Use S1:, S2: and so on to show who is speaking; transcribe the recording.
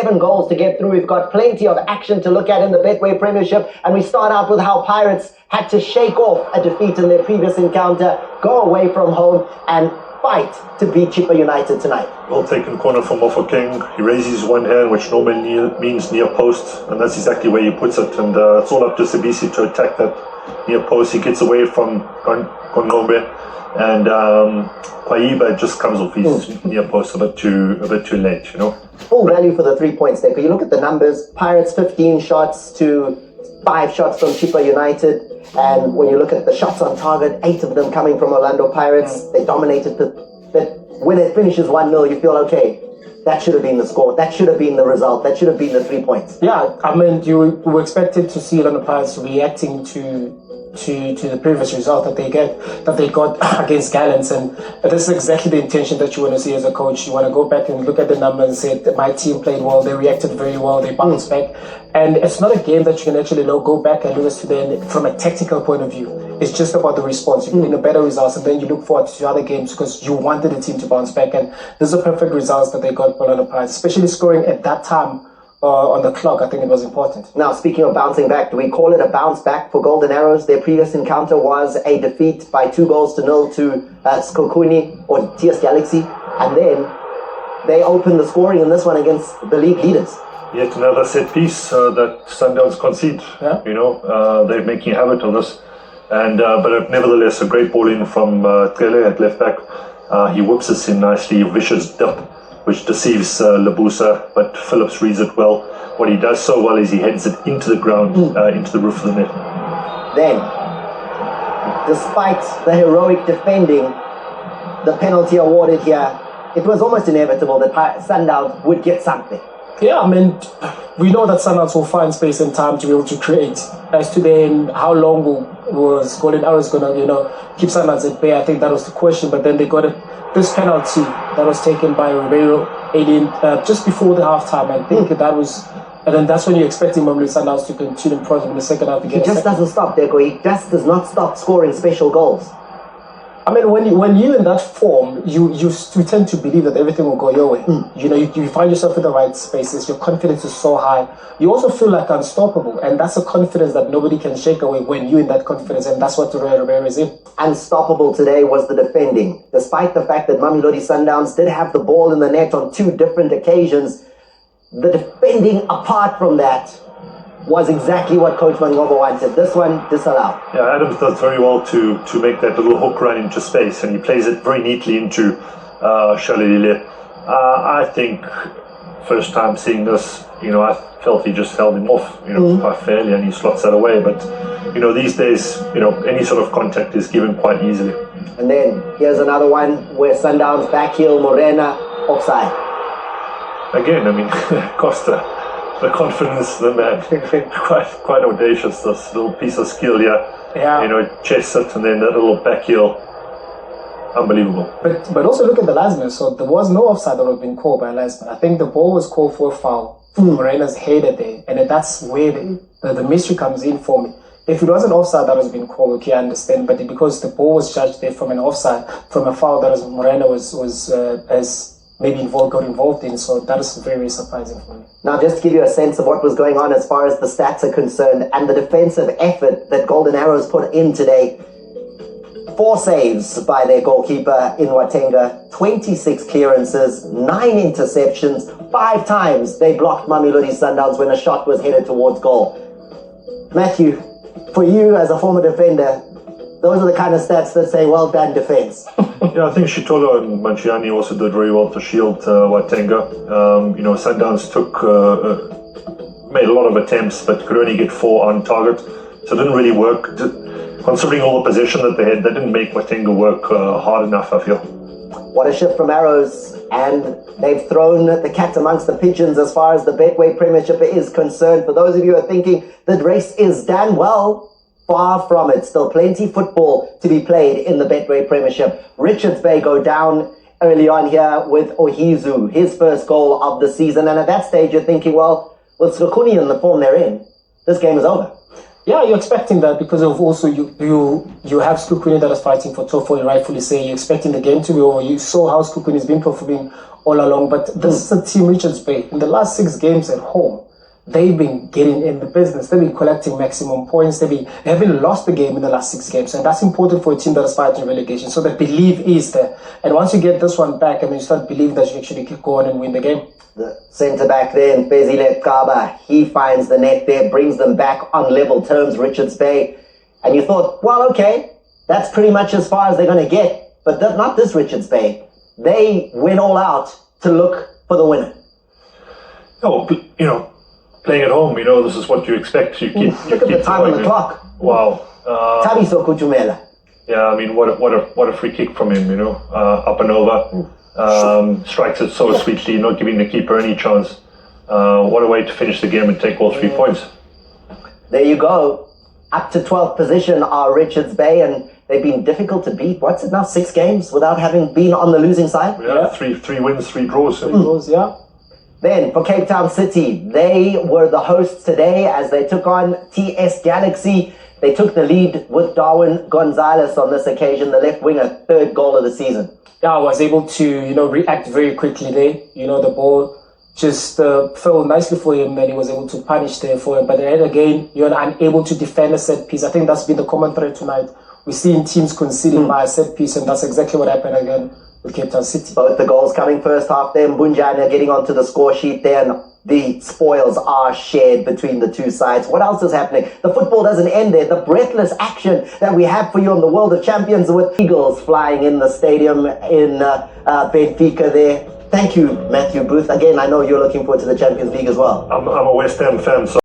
S1: 7 goals to get through. We've got plenty of action to look at in the Betway Premiership, and we start out with how Pirates had to shake off a defeat in their previous encounter, go away from home, and fight to beat Chippa United tonight.
S2: Well taken corner from King. He raises one hand, which normally means near post, and that's exactly where he puts it. And it's all up to Sibisi to attack that near post. He gets away from Kongombe, and Kwaiba just comes off his near post a bit too late, you know.
S1: Full value for the 3 points there. Because you look at the numbers, Pirates 15 shots to 5 shots from Chippa United. And when you look at the shots on target, 8 of them coming from Orlando Pirates. They dominated when it finishes 1-0, you feel, okay, that should have been the score. That should have been the result. That should have been the 3 points.
S3: Yeah, I mean, you were expected to see Orlando Pirates reacting to the previous result that they got against Gallants, and this is exactly the intention that you want to see as a coach. You want to go back and look at the numbers and say that my team played well, they reacted very well, they bounced back, and it's not a game that you can actually go back and look at today from a tactical point of view. It's just about the response. You get a better results, and then you look forward to other games because you wanted the team to bounce back, and these are perfect results that they got for Orlando Pirates, especially scoring at that time. On the clock, I think it was important.
S1: Now, speaking of bouncing back, do we call it a bounce back for Golden Arrows? Their previous encounter was a defeat by 2-0 to Skokuni or TS Galaxy, and then they opened the scoring in this one against the league leaders.
S2: Yet another set piece that Sundowns concede.
S3: Yeah.
S2: You know, they're making a habit of this, and but nevertheless, a great ball in from Trele at left back. He whips this in nicely, vicious dip, which deceives Labusa, but Phillips reads it well. What he does so well is he heads it into the ground, into the roof of the net.
S1: Then, despite the heroic defending, the penalty awarded here, it was almost inevitable that Sundowns would get something.
S3: Yeah, I mean, we know that Sundowns will find space and time to be able to create. As to then, how long was Golden Arrows going to, keep Sundowns at bay? I think that was the question. But then they got this penalty that was taken by Ribeiro just before the halftime. I think that was, and then that's when you're expecting Mamelodi Sundowns to continue in the second half.
S1: He just doesn't stop, Deco. He just does not stop scoring special goals.
S3: I mean, when you're in that form, you tend to believe that everything will go your way. You find yourself in the right spaces. Your confidence is so high. You also feel like unstoppable, and that's a confidence that nobody can shake away when you're in that confidence, and that's what Ribeiro is in.
S1: Unstoppable today was the defending. Despite the fact that Mamelodi Sundowns did have the ball in the net on 2 different occasions, the defending apart from that was exactly what Coach Mangobo wanted. This one disallowed.
S2: Yeah, Adams does very well to make that little hook run into space, and he plays it very neatly into Shalilile. I think first time seeing this, I felt he just held him off, quite fairly, and he slots that away. But these days, any sort of contact is given quite easily.
S1: And then here's another one where Sundowns backheel Morena offside.
S2: Again, I mean, Costa. The confidence, the man, quite audacious. This little piece of skill here, chest it and then that little back heel, unbelievable.
S3: But also look at the linesman. So there was no offside that had been called by linesman. I think the ball was called for a foul. Morena's headed there, and that's where the mystery comes in for me. If it was an offside that has been called, okay, I understand. But because the ball was judged there from an offside, from a foul that Morena was maybe got involved in, so that is very surprising for me.
S1: Now, just to give you a sense of what was going on as far as the stats are concerned and the defensive effort that Golden Arrows put in today. 4 saves by their goalkeeper in Watenga, 26 clearances, 9 interceptions, 5 times they blocked Mamelodi Sundowns when a shot was headed towards goal. Matthew, for you as a former defender, those are the kind of stats that say, well done, defense.
S2: Yeah, I think Shitolo and Manciani also did very well to shield Watenga. Sundowns made a lot of attempts, but could only get 4 on target. So it didn't really work. Considering all the possession that they had, they didn't make Watenga work hard enough, I feel.
S1: What a shift from Arrows, and they've thrown the cat amongst the pigeons as far as the Betway Premiership is concerned. For those of you who are thinking the race is done, well, far from it. Still plenty football to be played in the Betway Premiership. Richards Bay go down early on here with Ohizu, his first goal of the season. And at that stage, you're thinking, well, with Skokuni in the form they're in, this game is over.
S3: Yeah, you're expecting that because of also you have Skukuni that is fighting for top 4, you rightfully say. You're expecting the game to be over. You saw how Skukuni has been performing all along, but this is a team, Richards Bay. In the last 6 games at home, they've been getting in the business. They've been collecting maximum points. They haven't lost the game in the last 6 games, and that's important for a team that is fighting relegation. So the belief is there, and once you get this one back, you start believing that you actually can go on and win the game.
S1: The centre back then, Fezile Kaba, he finds the net there, brings them back on level terms, Richards Bay. And you thought, well, okay, that's pretty much as far as they're going to get. But not this Richards Bay. They went all out to look for the winner.
S2: Oh, playing at home, this is what you expect. You keep
S1: Look at the time on the clock.
S2: Wow.
S1: Tabiso Kutumela.
S2: Yeah, I mean, what a free kick from him, up and over. Strikes it so sweetly, not giving the keeper any chance. What a way to finish the game and take all 3 points.
S1: There you go. Up to 12th position are Richards Bay, and they've been difficult to beat. What's it now, 6 games without having been on the losing side?
S2: Yeah, 3 wins, 3 draws.
S3: 3 draws, yeah.
S1: Then for Cape Town City, they were the hosts today as they took on TS Galaxy. They took the lead with Darwin Gonzalez on this occasion, the left winger, 3rd goal of the season.
S3: Yeah, I was able to, react very quickly there. The ball just fell nicely for him and he was able to punish there for him. But then again, you're unable to defend a set piece. I think that's been the common thread tonight. We're seeing teams conceding by a set piece, and that's exactly what happened again with Cape Town City.
S1: Both the goals coming first half there. Mbunjana getting onto the score sheet there, and the spoils are shared between the 2 sides. What else is happening? The football doesn't end there. The breathless action that we have for you on the World of Champions with Eagles flying in the stadium in Benfica there. Thank you, Matthew Booth. Again, I know you're looking forward to the Champions League as well.
S2: I'm a West Ham fan, so